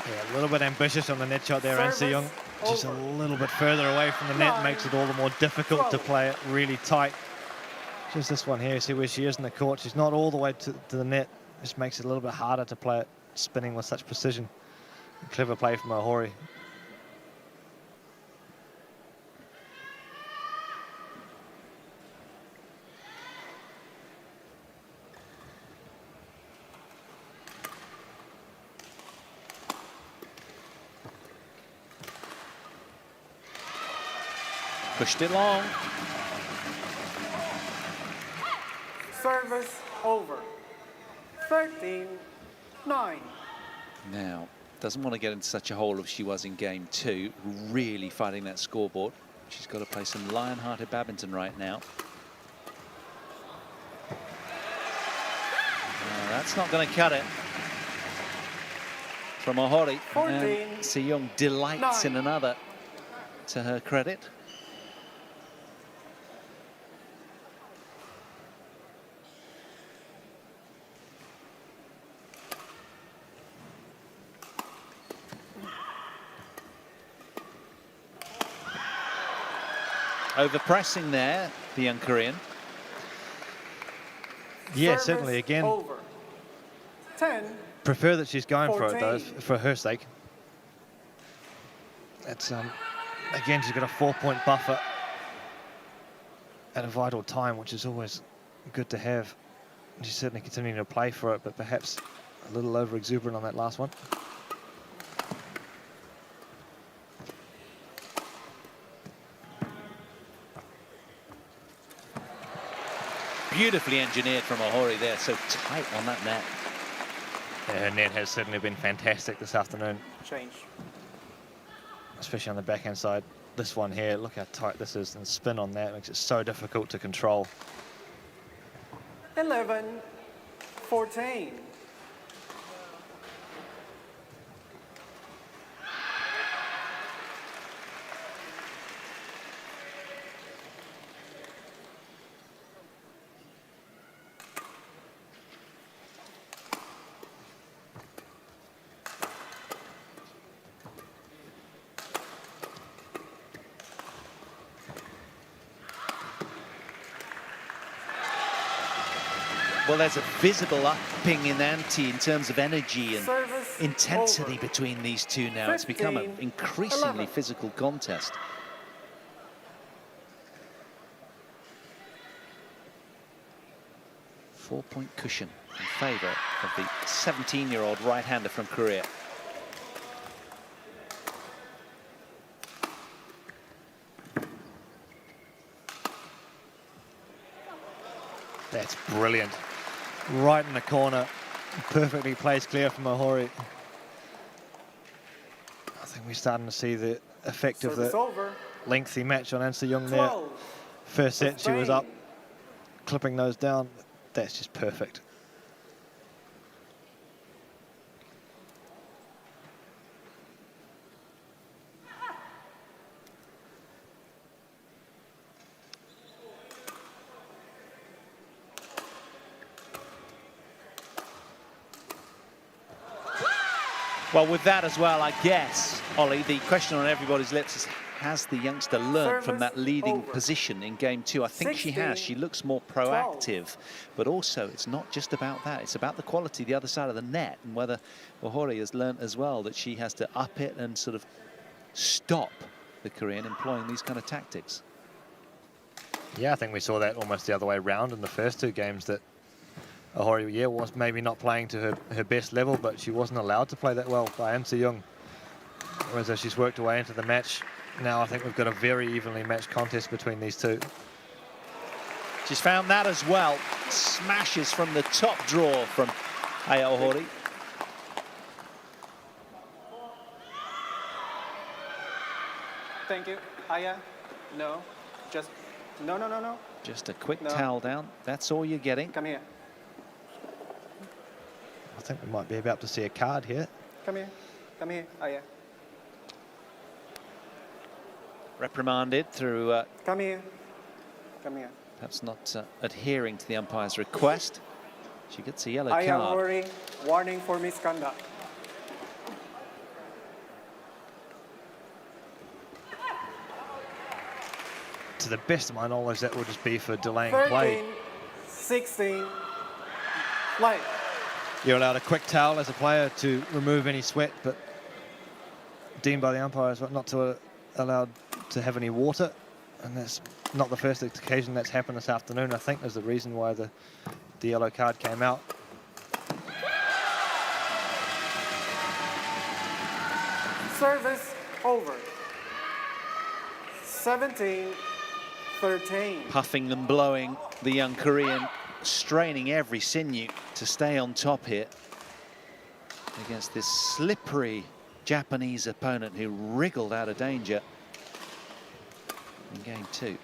Yeah, a little bit ambitious on the net shot there, Nancy Young. Just a little bit further away from the net makes it all the more difficult to play it really tight. Just this one here, see where she is in the court. She's not all the way to the net. Just makes it a little bit harder to play it, spinning with such precision. Clever play from OHORI. Pushed it long. Service over. 13-9. Now, doesn't want to get into such a hole as she was in game 2, really fighting that scoreboard. She's got to play some lion-hearted badminton right now. That's not going to cut it. From OHORI. And Seyoung delights in another, to her credit. Over-pressing there, the young Korean. Yeah, certainly, again. Over. 10. Prefer that she's going 14. for it, though, for her sake. That's, again, she's got a 4-point buffer at a vital time, which is always good to have. She's certainly continuing to play for it, but perhaps a little over-exuberant on that last one. Beautifully engineered from OHORI there, so tight on that net. Yeah, her net has certainly been fantastic this afternoon. Change. Especially on the backhand side. This one here, look how tight this is, and spin on that makes it so difficult to control. 11-14. Well, there's a visible upping in ante in terms of energy and Service intensity over. between these two now. It's become an 15, increasingly 11. physical contest. Four-point cushion in favour of the 17-year-old right-hander from Korea. That's brilliant. Right in the corner. Perfectly placed clear from OHORI. I think we're starting to see the effect of Service the over. lengthy match on Seyoung there. 12. First set she was up, 15. clipping those down. That's just perfect. Well, with that as well, I guess, Ollie, the question on everybody's lips is Has the youngster learned from that leading over. position in game 2? I think she has. She looks more proactive, but also it's not just about that. It's about the quality, the other side of the net, and whether OHORI has learned as well that she has to up it and sort of stop the Korean employing these kind of tactics. Yeah, I think we saw that almost the other way around in the first 2 games, that OHORI, yeah, was maybe not playing to her best level, but she wasn't allowed to play that well by An Se-young. Whereas as she's worked her way into the match, now I think we've got a very evenly matched contest between these two. She's found that as well. Smashes from the top draw from Aya OHORI. Thank you. Aya, no. Just, no. Just a quick No. towel down. That's all you're getting. Come here. I think we might be about to see a card here. Come here. Come here, Aya. Reprimanded through Come here. Come here. perhaps not adhering to the umpire's request. She gets a yellow Aya card. OHORI, warning for misconduct. To the best of my knowledge, that will just be for delaying 13, play. 16, play. You're allowed a quick towel as a player to remove any sweat, but deemed by the umpires not to allowed to have any water, and that's not the first occasion that's happened this afternoon. I think is the reason why the yellow card came out. Service over. 17, 13. Puffing and blowing, the young Korean straining every sinew to stay on top here against this slippery Japanese opponent who wriggled out of danger in game 2.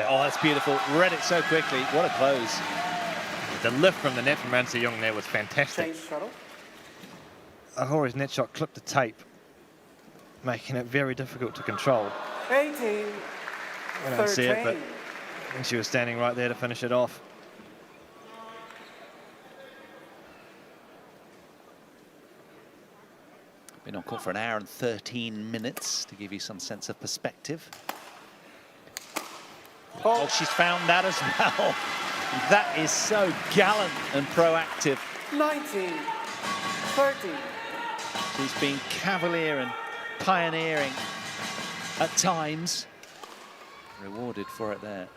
Oh, that's beautiful. Read it so quickly. What a close. The lift from the net from An Se-young there was fantastic. Change shuttle. OHORI's net shot clipped the tape, making it very difficult to control. 18, I don't see it, but 13. she was standing right there to finish it off. Been on court for an hour and 13 minutes to give you some sense of perspective. Oh, she's found that as well. That is so gallant and proactive. 19, 30. She's been cavalier and pioneering at times. Rewarded for it there.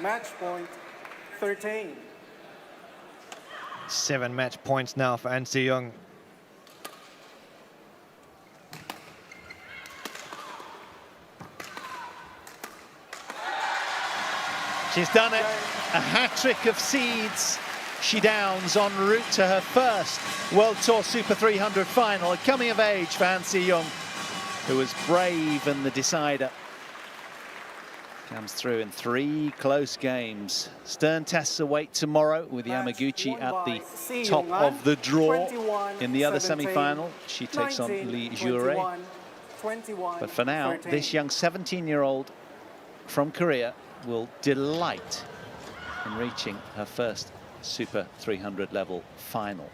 Match point 13. 7 match points now for An Se-young. She's done it. A hat-trick of seeds. She downs en route to her first World Tour Super 300 final. A coming of age for An Se-young, who was brave and the decider. Comes through in 3 close games. Stern tests await tomorrow with Yamaguchi at the top of the draw. In the other semi-final, she takes on Lee Jure. But for now, this young 17-year-old from Korea will delight in reaching her first Super 300 level final.